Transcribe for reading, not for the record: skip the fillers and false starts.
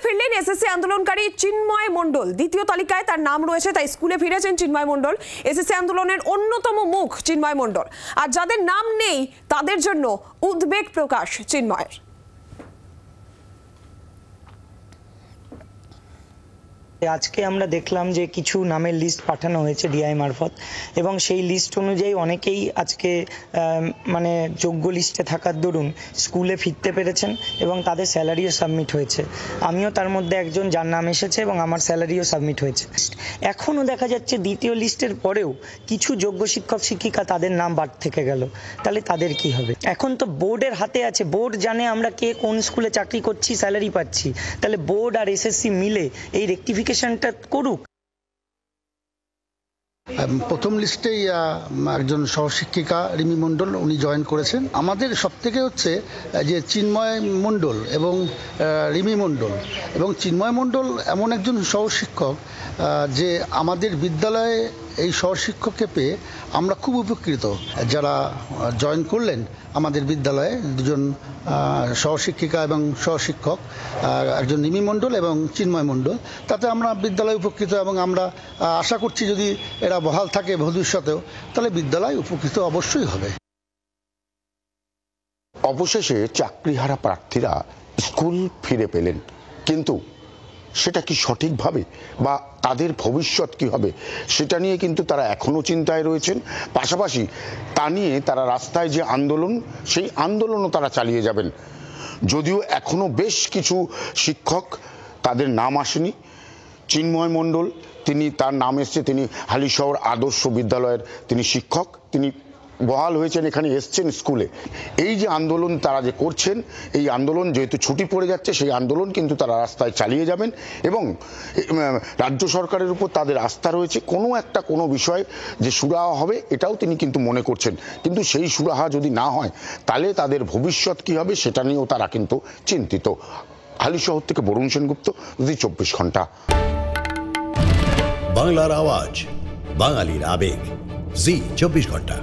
ফিরলেন এসএসসি আন্দোলনকারী চিন্ময় মণ্ডল। দ্বিতীয় তালিকায় তার নাম রয়েছে, তাই স্কুলে ফিরেছেন চিন্ময় মণ্ডল। এসএসসি আন্দোলনের অন্যতম মুখ চিন্ময় মণ্ডল। আর যাদের নাম নেই তাদের জন্য উদ্বেগ প্রকাশ চিন্ময়ের। আজকে আমরা দেখলাম যে কিছু নামের লিস্ট পাঠানো হয়েছে ডিআই মারফত, এবং সেই লিস্ট অনুযায়ী অনেকেই আজকে মানে যোগ্য লিস্টে থাকার দরুন স্কুলে ফিরতে পেরেছেন এবং তাদের স্যালারিও সাবমিট হয়েছে। আমিও তার মধ্যে একজন যার নাম এসেছে এবং আমার স্যালারিও সাবমিট হয়েছে। এখনও দেখা যাচ্ছে দ্বিতীয় লিস্টের পরেও কিছু যোগ্য শিক্ষক শিক্ষিকা তাদের নাম বাদ থেকে গেল, তাহলে তাদের কি হবে? এখন তো বোর্ডের হাতে আছে, বোর্ড জানে আমরা কে কোন স্কুলে চাকরি করছি, স্যালারি পাচ্ছি। তাহলে বোর্ড আর এসএসসি মিলে এই রেক্টিফিকেশনটা করুক। প্রথম লিস্টেই একজন সহশিক্ষিকা রিমি মণ্ডল উনি জয়েন করেছেন। আমাদের সবথেকে হচ্ছে যে চিন্ময় মণ্ডল এবং রিমি মণ্ডল এবং চিন্ময় মণ্ডল এমন একজন সহশিক্ষক যে আমাদের বিদ্যালয়ে এই সহশিক্ষককে পেয়ে আমরা খুব উপকৃত। যারা জয়েন করলেন আমাদের বিদ্যালয়ে, দুজন সহশিক্ষিকা এবং সহশিক্ষক, একজন রিমি মণ্ডল এবং চিন্ময় মণ্ডল, তাতে আমরা বিদ্যালয় উপকৃত এবং আমরা আশা করছি যদি এরা বহাল থাকে ভবিষ্যতেও, তাহলে বিদ্যালয় উপকৃত অবশ্যই হবে। অবশেষে চাকরিহারা প্রার্থীরা স্কুল ফিরে পেলেন, কিন্তু সেটা কি সঠিকভাবে বা তাদের ভবিষ্যৎ কি হবে সেটা নিয়ে কিন্তু তারা এখনো চিন্তায় রয়েছেন। পাশাপাশি তা নিয়ে তারা রাস্তায় যে আন্দোলন, সেই আন্দোলনও তারা চালিয়ে যাবেন। যদিও এখনো বেশ কিছু শিক্ষক তাদের নাম আসেনি। চিন্ময় মণ্ডল, তার নাম এসছে, তিনি হালিশহর আদর্শ বিদ্যালয়ের তিনি শিক্ষক, তিনি বহাল হয়েছেন, এখানে এসছেন স্কুলে। এই যে আন্দোলন তারা যে করছেন, এই আন্দোলন যেহেতু ছুটি পড়ে যাচ্ছে, সেই আন্দোলন কিন্তু তারা রাস্তায় চালিয়ে যাবেন এবং রাজ্য সরকারের উপর তাদের আস্থা রয়েছে। কোনো বিষয় যে সুরাহা হবে এটাও তিনি কিন্তু মনে করছেন, কিন্তু সেই সুরাহা যদি না হয় তাহলে তাদের ভবিষ্যৎ কি হবে সেটা নিয়েও তারা কিন্তু চিন্তিত। হালিশহর থেকে বরুণ সেনগুপ্ত, 24 ঘন্টা। বাংলার আওয়াজ, বাঙালির আবেগ, জি 24 ঘন্টা।